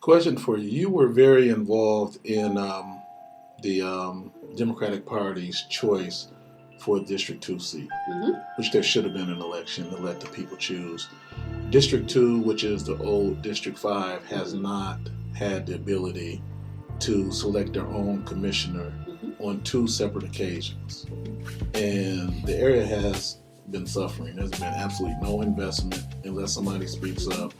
Question for you. You were very involved in the Democratic Party's choice for a District 2 seat, which there should have been an election to let the people choose. District 2, which is the old District 5, has not had the ability to select their own commissioner on two separate occasions. And the area has been suffering. There's been absolutely no investment unless somebody speaks up.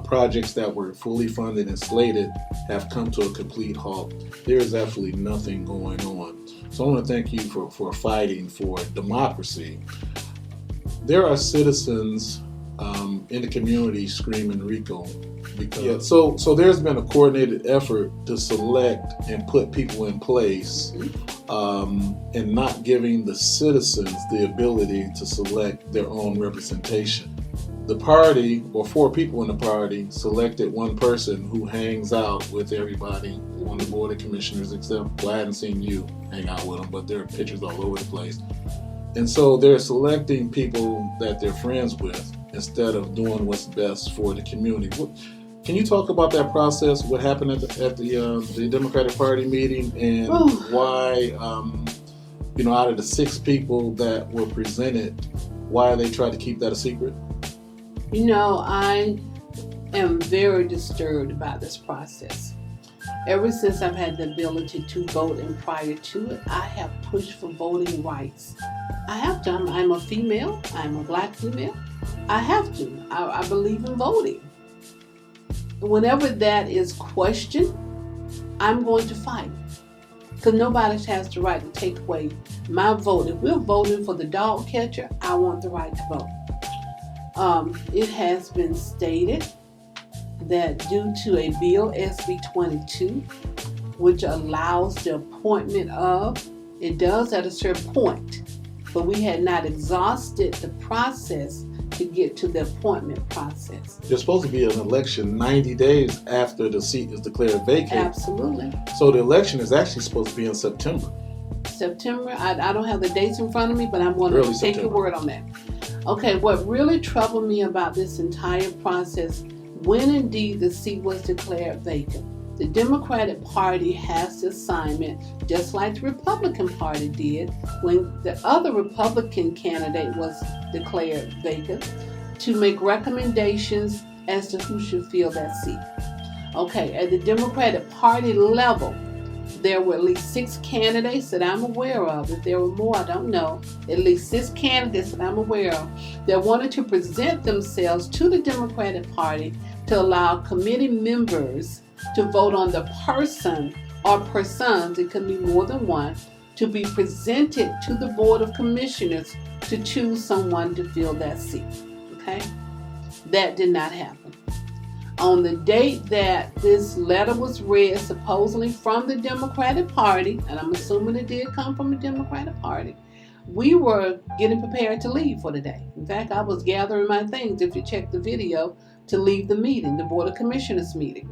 Projects that were fully funded and slated have come to a complete halt. There is absolutely nothing going on. So I want to thank you for fighting for democracy. There are citizens in the community screaming RICO. So there's been a coordinated effort to select and put people in place and not giving the citizens the ability to select their own representation. The party, or four people in the party, selected one person who hangs out with everybody on the board of commissioners, except, well, I haven't seen you hang out with them, but there are pictures all over the place. And so they're selecting people that they're friends with instead of doing what's best for the community. Can you talk about that process? What happened at the Democratic Party meeting, and why, out of the 6 people that were presented, why they tried to keep that a secret? I am very disturbed about this process. Ever since I've had the ability to vote, and prior to it, I have pushed for voting rights. I have to. I'm a female. I'm a black female. I have to. I believe in voting. Whenever that is questioned, I'm going to fight. Because nobody has the right to take away my vote. If we're voting for the dog catcher, I want the right to vote. It has been stated that due to a bill, SB 22, which allows the appointment of, it does at a certain point, but we had not exhausted the process to get to the appointment process. There's supposed to be an election 90 days after the seat is declared vacant. Absolutely. So the election is actually supposed to be in September. I don't have the dates in front of me, but I'm going to take your word on that. Okay, what really troubled me about this entire process, when indeed the seat was declared vacant, the Democratic Party has the assignment, just like the Republican Party did when the other Republican candidate was declared vacant, to make recommendations as to who should fill that seat. Okay, at the Democratic Party level, there were at least 6 candidates that I'm aware of. If there were more, I don't know. At least 6 candidates that I'm aware of that wanted to present themselves to the Democratic Party to allow committee members to vote on the person or persons, it can be more than one, to be presented to the Board of Commissioners to choose someone to fill that seat. Okay? That did not happen. On the date that this letter was read, supposedly from the Democratic Party, and I'm assuming it did come from the Democratic Party, we were getting prepared to leave for the day. In fact, I was gathering my things, if you check the video, to leave the meeting, the Board of Commissioners meeting,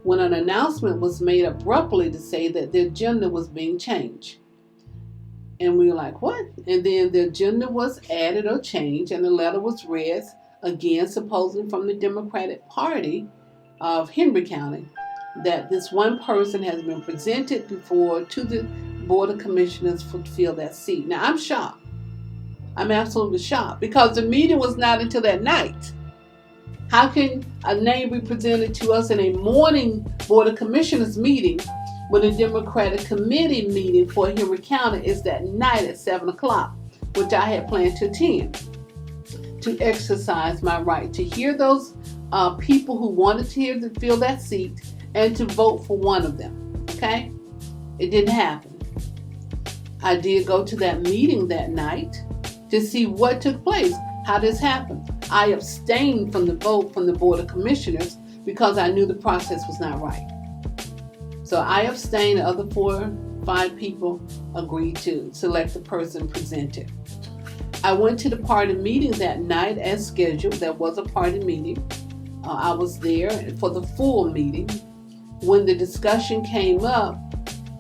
when an announcement was made abruptly to say that the agenda was being changed. And we were like, what? And then the agenda was added or changed, and the letter was read, again, supposedly from the Democratic Party of Henry County, that this one person has been presented before to the Board of Commissioners to fill that seat. Now, I'm shocked. I'm absolutely shocked, because the meeting was not until that night. How can a name be presented to us in a morning Board of Commissioners meeting when the Democratic Committee meeting for Henry County is that night at 7 o'clock, which I had planned to attend, to exercise my right to hear those people who wanted to fill that seat and to vote for one of them. Okay? It didn't happen. I did go to that meeting that night to see what took place, how this happened. I abstained from the vote from the Board of Commissioners because I knew the process was not right. So I abstained. The other 4 or 5 people agreed to select the person presented. I went to the party meeting that night as scheduled. There was a party meeting. I was there for the full meeting. When the discussion came up,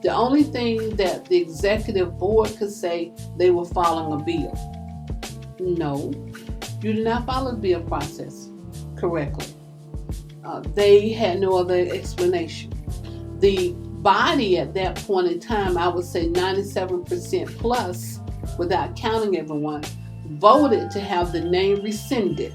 the only thing that the executive board could say, they were following a bill. No, you did not follow the bill process correctly. They had no other explanation. The body at that point in time, I would say 97% plus, without counting everyone, voted to have the name rescinded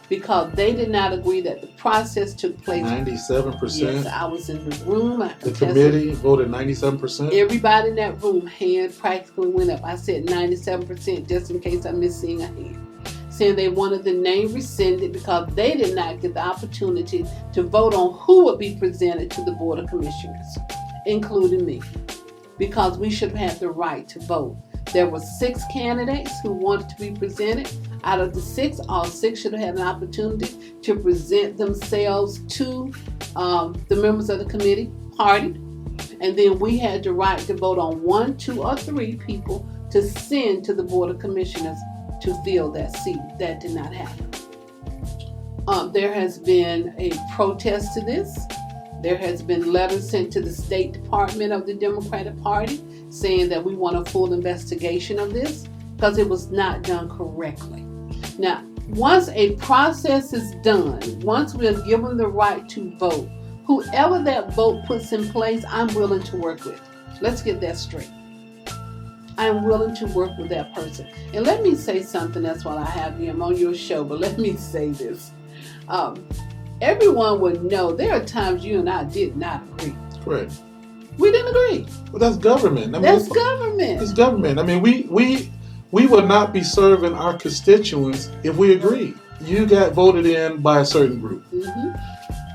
because they did not agree that the process took place. 97%? Yes, I was in the room. The committee voted 97%? Everybody in that room, hand practically went up. I said 97% just in case I missed seeing a hand. Saying they wanted the name rescinded because they did not get the opportunity to vote on who would be presented to the Board of Commissioners, including me, because we should have had the right to vote. There were 6 candidates who wanted to be presented. Out of the 6, all 6 should have had an opportunity to present themselves to the members of the committee party. And then we had the right to vote on 1, 2, or 3 people to send to the Board of Commissioners to fill that seat. That did not happen. There has been a protest to this. There has been letters sent to the State Department of the Democratic Party saying that we want a full investigation of this because it was not done correctly. Now, once a process is done, once we are given the right to vote, whoever that vote puts in place, I'm willing to work with. Let's get that straight. I'm willing to work with that person. And let me say something else while I have you. I'm on your show, but let me say this. Everyone would know there are times you and I did not agree. Correct. We didn't agree. Well, that's government. That's government. It's government. I mean, we would not be serving our constituents if we agreed. You got voted in by a certain group. Mm-hmm.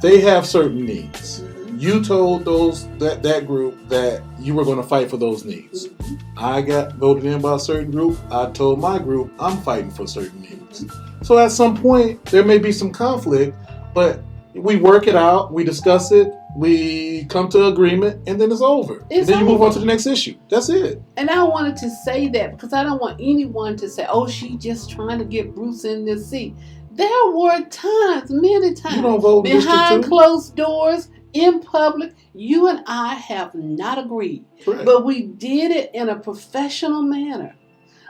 They have certain needs. Mm-hmm. You told that group that you were going to fight for those needs. Mm-hmm. I got voted in by a certain group. I told my group I'm fighting for certain needs. Mm-hmm. So at some point there may be some conflict, but we work it out, we discuss it, we come to agreement, and then it's over. And then you move on to the next issue. That's it. And I wanted to say that because I don't want anyone to say, oh, she's just trying to get Bruce in this seat. There were times, many times, you don't vote behind closed doors, in public, you and I have not agreed. Correct. But we did it in a professional manner.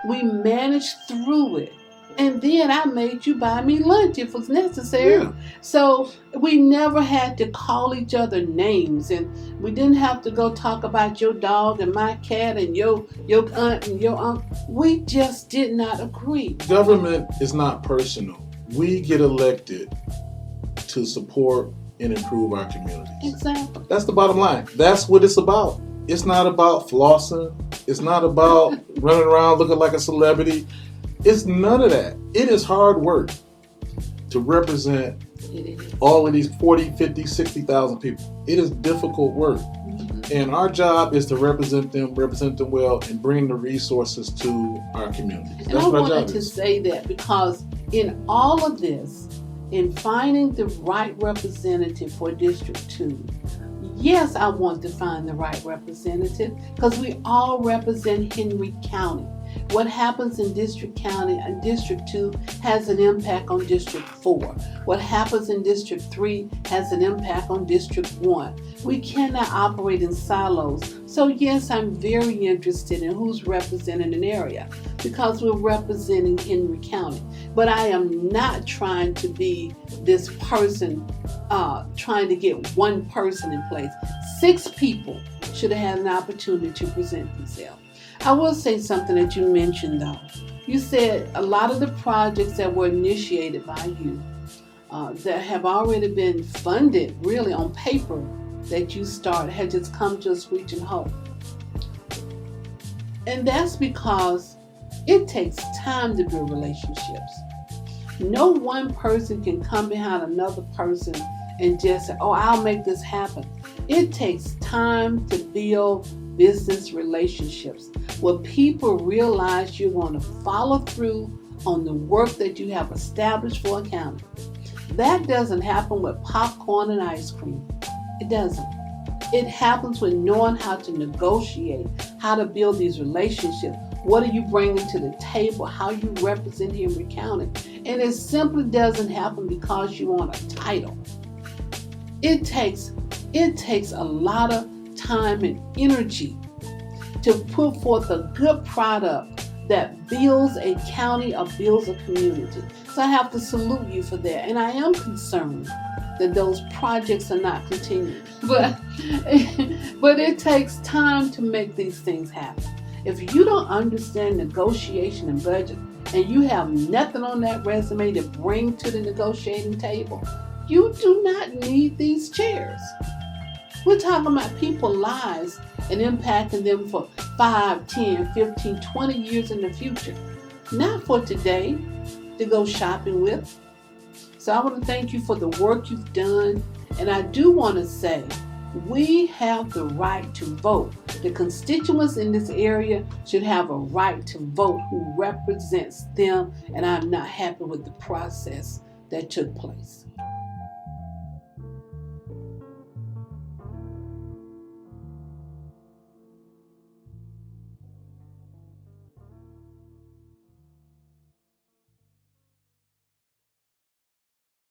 We managed through it. And then I made you buy me lunch if it was necessary. Yeah. So we never had to call each other names. And we didn't have to go talk about your dog and my cat and your aunt and your uncle. We just did not agree. Government is not personal. We get elected to support and improve our communities. Exactly. That's the bottom line. That's what it's about. It's not about flossing. It's not about running around looking like a celebrity. It's none of that. It is hard work to represent all of these 40, 50, 60,000 people. It is difficult work. Mm-hmm. And our job is to represent them well, and bring the resources to our communities. That's what our job is. I wanted to say that because in all of this, in finding the right representative for District 2, yes, I want to find the right representative because we all represent Henry County. What happens in District County and District 2 has an impact on District 4. What happens in District 3 has an impact on District 1. We cannot operate in silos. So yes, I'm very interested in who's representing an area because we're representing Henry County. But I am not trying to be this person trying to get one person in place. 6 people should have had an opportunity to present themselves. I will say something that you mentioned though. You said a lot of the projects that were initiated by you that have already been funded really on paper that you started had just come to a screeching halt. And that's because it takes time to build relationships. No one person can come behind another person and just say, oh, I'll make this happen. It takes time to build business relationships where people realize you're going to follow through on the work that you have established for a county. That doesn't happen with popcorn and ice cream. It doesn't. It happens with knowing how to negotiate, how to build these relationships. What are you bringing to the table? How you represent Henry County? And it simply doesn't happen because you want a title. It takes a lot of time and energy to put forth a good product that builds a county or builds a community. So I have to salute you for that. And I am concerned that those projects are not continuing. But it takes time to make these things happen. If you don't understand negotiation and budget, and you have nothing on that resume to bring to the negotiating table, you do not need these chairs. We're talking about people's lives and impacting them for 5, 10, 15, 20 years in the future. Not for today to go shopping with. So I want to thank you for the work you've done. And I do want to say, we have the right to vote. The constituents in this area should have a right to vote who represents them. And I'm not happy with the process that took place.